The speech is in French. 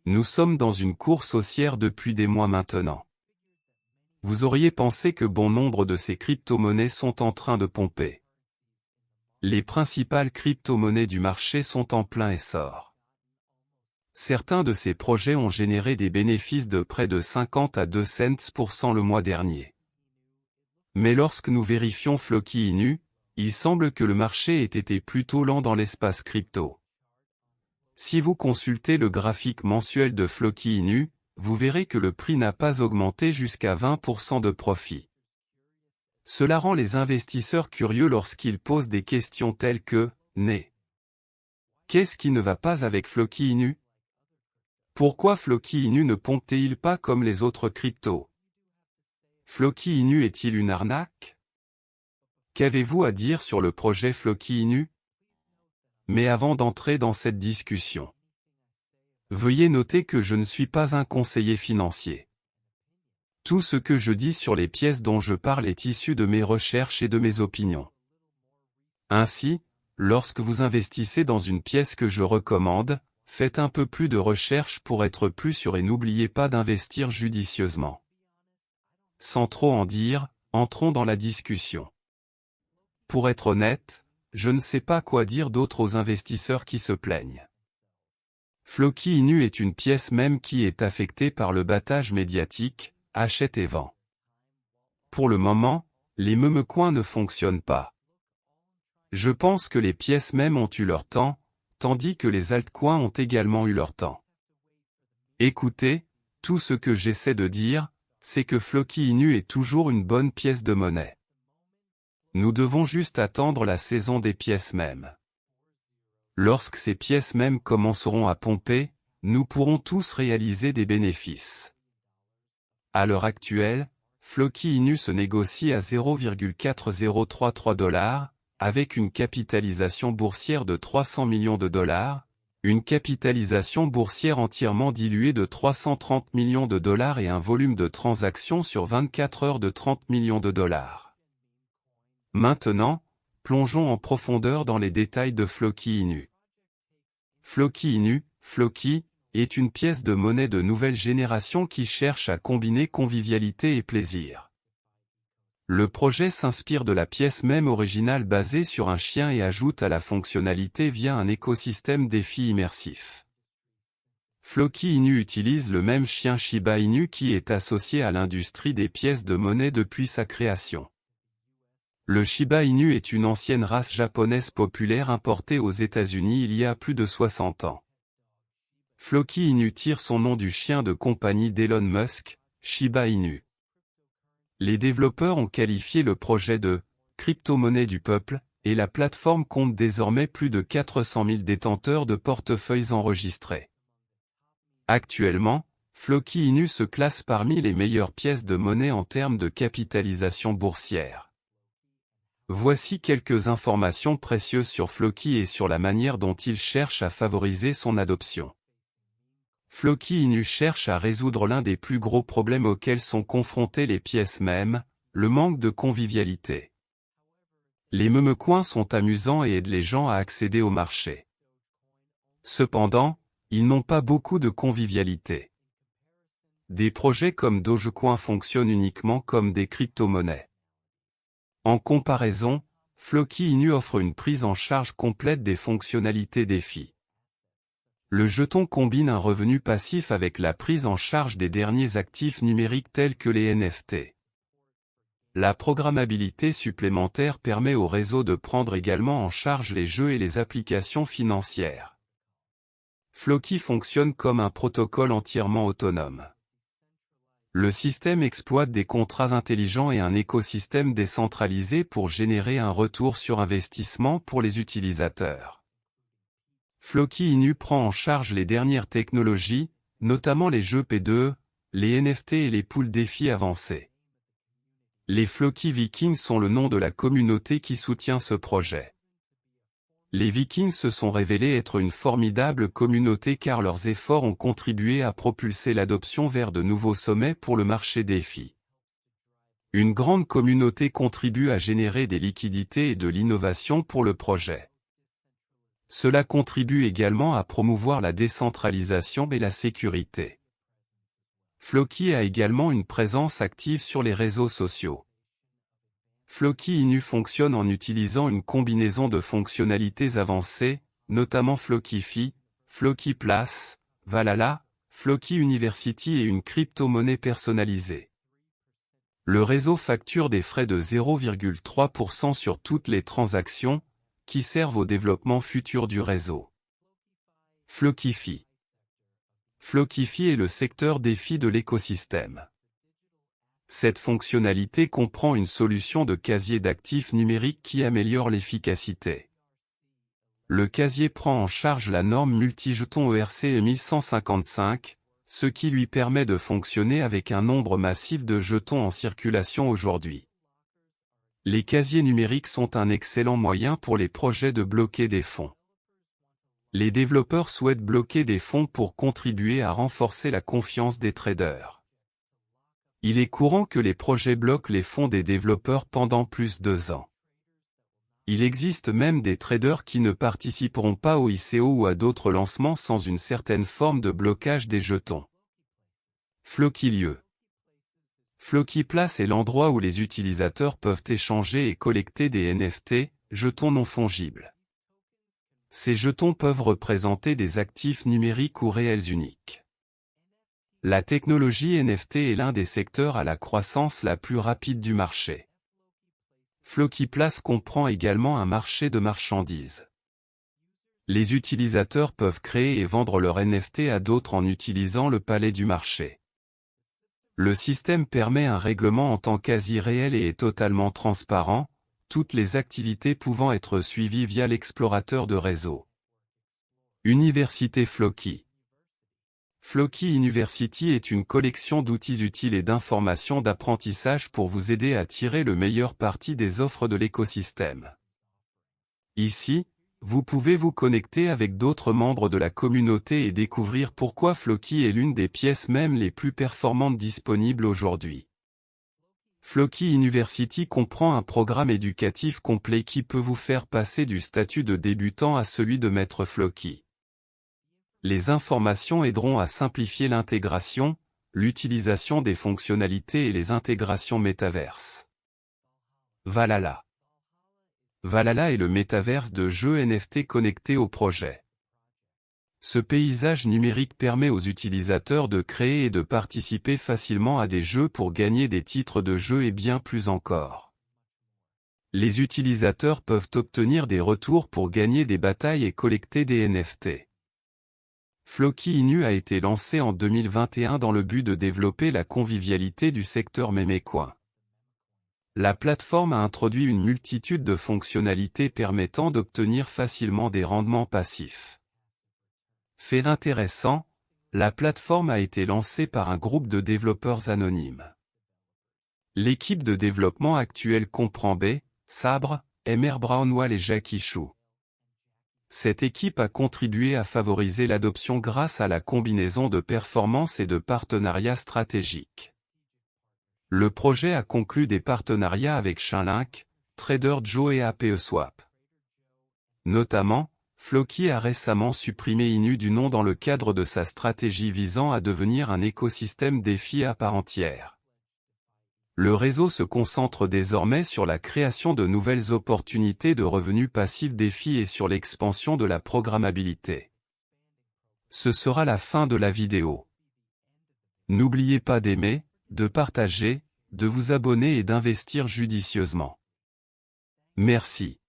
Nous sommes dans une course haussière depuis des mois maintenant. Vous auriez pensé que bon nombre de ces crypto-monnaies sont en train de pomper. Les principales crypto-monnaies du marché sont en plein essor. Certains de ces projets ont généré des bénéfices de près de 50 à 2 cents pour cent le mois dernier. Mais lorsque nous vérifions Floki Inu, il semble que le marché ait été plutôt lent dans l'espace crypto. Si vous consultez le graphique mensuel de Floki Inu, vous verrez que le prix n'a pas augmenté jusqu'à 20% de profit. Cela rend les investisseurs curieux lorsqu'ils posent des questions telles que « Né. Qu'est-ce qui ne va pas avec Floki Inu? Pourquoi Floki Inu ne pompe-t-il pas comme les autres cryptos? Floki Inu est-il une arnaque? Qu'avez-vous à dire sur le projet Floki Inu? Mais avant d'entrer dans cette discussion, veuillez noter que je ne suis pas un conseiller financier. Tout ce que je dis sur les pièces dont je parle est issu de mes recherches et de mes opinions. Ainsi, lorsque vous investissez dans une pièce que je recommande, faites un peu plus de recherche pour être plus sûr et n'oubliez pas d'investir judicieusement. Sans trop en dire, entrons dans la discussion. Pour être honnête, je ne sais pas quoi dire d'autre aux investisseurs qui se plaignent. Floki Inu est une pièce même qui est affectée par le battage médiatique, achète et vend. Pour le moment, les meme-coins ne fonctionnent pas. Je pense que les pièces mêmes ont eu leur temps, tandis que les altcoins ont également eu leur temps. Écoutez, tout ce que j'essaie de dire, c'est que Floki Inu est toujours une bonne pièce de monnaie. Nous devons juste attendre la saison des pièces mêmes. Lorsque ces pièces mêmes commenceront à pomper, nous pourrons tous réaliser des bénéfices. À l'heure actuelle, Floki Inu se négocie à 0,4033 $, avec une capitalisation boursière de 300 millions de dollars, une capitalisation boursière entièrement diluée de 330 millions de dollars et un volume de transactions sur 24 heures de 30 millions de dollars. Maintenant, plongeons en profondeur dans les détails de Floki Inu. Floki Inu, Floki, est une pièce de monnaie de nouvelle génération qui cherche à combiner convivialité et plaisir. Le projet s'inspire de la pièce même originale basée sur un chien et ajoute à la fonctionnalité via un écosystème défi immersif. Floki Inu utilise le même chien Shiba Inu qui est associé à l'industrie des pièces de monnaie depuis sa création. Le Shiba Inu est une ancienne race japonaise populaire importée aux États-Unis il y a plus de 60 ans. Floki Inu tire son nom du chien de compagnie d'Elon Musk, Shiba Inu. Les développeurs ont qualifié le projet de « crypto-monnaie du peuple » et la plateforme compte désormais plus de 400 000 détenteurs de portefeuilles enregistrés. Actuellement, Floki Inu se classe parmi les meilleures pièces de monnaie en termes de capitalisation boursière. Voici quelques informations précieuses sur Floki et sur la manière dont il cherche à favoriser son adoption. Floki Inu cherche à résoudre l'un des plus gros problèmes auxquels sont confrontées les pièces mêmes, le manque de convivialité. Les meme-coins sont amusants et aident les gens à accéder au marché. Cependant, ils n'ont pas beaucoup de convivialité. Des projets comme Dogecoin fonctionnent uniquement comme des crypto-monnaies. En comparaison, Floki Inu offre une prise en charge complète des fonctionnalités défi. Le jeton combine un revenu passif avec la prise en charge des derniers actifs numériques tels que les NFT. La programmabilité supplémentaire permet au réseau de prendre également en charge les jeux et les applications financières. Floki fonctionne comme un protocole entièrement autonome. Le système exploite des contrats intelligents et un écosystème décentralisé pour générer un retour sur investissement pour les utilisateurs. Floki Inu prend en charge les dernières technologies, notamment les jeux P2E, les NFT et les poules défis avancées. Les Floki Vikings sont le nom de la communauté qui soutient ce projet. Les Vikings se sont révélés être une formidable communauté car leurs efforts ont contribué à propulser l'adoption vers de nouveaux sommets pour le marché défi. Une grande communauté contribue à générer des liquidités et de l'innovation pour le projet. Cela contribue également à promouvoir la décentralisation et la sécurité. Floki a également une présence active sur les réseaux sociaux. Floki Inu fonctionne en utilisant une combinaison de fonctionnalités avancées, notamment Flokifi, Floki Place, Valhalla, Floki University et une crypto-monnaie personnalisée. Le réseau facture des frais de 0,3% sur toutes les transactions, qui servent au développement futur du réseau. Flokifi. Flokifi est le secteur défi de l'écosystème. Cette fonctionnalité comprend une solution de casier d'actifs numériques qui améliore l'efficacité. Le casier prend en charge la norme multijeton ERC 1155, ce qui lui permet de fonctionner avec un nombre massif de jetons en circulation aujourd'hui. Les casiers numériques sont un excellent moyen pour les projets de bloquer des fonds. Les développeurs souhaitent bloquer des fonds pour contribuer à renforcer la confiance des traders. Il est courant que les projets bloquent les fonds des développeurs pendant plus de 2 ans. Il existe même des traders qui ne participeront pas au ICO ou à d'autres lancements sans une certaine forme de blocage des jetons. Floki-lieu. Floki Place est l'endroit où les utilisateurs peuvent échanger et collecter des NFT, jetons non fongibles. Ces jetons peuvent représenter des actifs numériques ou réels uniques. La technologie NFT est l'un des secteurs à la croissance la plus rapide du marché. Floki Place comprend également un marché de marchandises. Les utilisateurs peuvent créer et vendre leurs NFT à d'autres en utilisant le palais du marché. Le système permet un règlement en temps quasi réel et est totalement transparent, toutes les activités pouvant être suivies via l'explorateur de réseau. Université Floki. Floki University est une collection d'outils utiles et d'informations d'apprentissage pour vous aider à tirer le meilleur parti des offres de l'écosystème. Ici, vous pouvez vous connecter avec d'autres membres de la communauté et découvrir pourquoi Floki est l'une des pièces même les plus performantes disponibles aujourd'hui. Floki University comprend un programme éducatif complet qui peut vous faire passer du statut de débutant à celui de maître Floki. Les informations aideront à simplifier l'intégration, l'utilisation des fonctionnalités et les intégrations métaverses. Valhalla. Valhalla est le métaverse de jeux NFT connecté au projet. Ce paysage numérique permet aux utilisateurs de créer et de participer facilement à des jeux pour gagner des titres de jeu et bien plus encore. Les utilisateurs peuvent obtenir des retours pour gagner des batailles et collecter des NFT. Floki Inu a été lancé en 2021 dans le but de développer la convivialité du secteur mémécoin. La plateforme a introduit une multitude de fonctionnalités permettant d'obtenir facilement des rendements passifs. Fait intéressant, la plateforme a été lancée par un groupe de développeurs anonymes. L'équipe de développement actuelle comprend B, Sabre, Emer Brownwall et Jackie Chou. Cette équipe a contribué à favoriser l'adoption grâce à la combinaison de performance et de partenariats stratégiques. Le projet a conclu des partenariats avec Chainlink, Trader Joe et APE-Swap. Notamment, Floki a récemment supprimé Inu du nom dans le cadre de sa stratégie visant à devenir un écosystème DeFi à part entière. Le réseau se concentre désormais sur la création de nouvelles opportunités de revenus passifs DeFi et sur l'expansion de la programmabilité. Ce sera la fin de la vidéo. N'oubliez pas d'aimer, de partager, de vous abonner et d'investir judicieusement. Merci.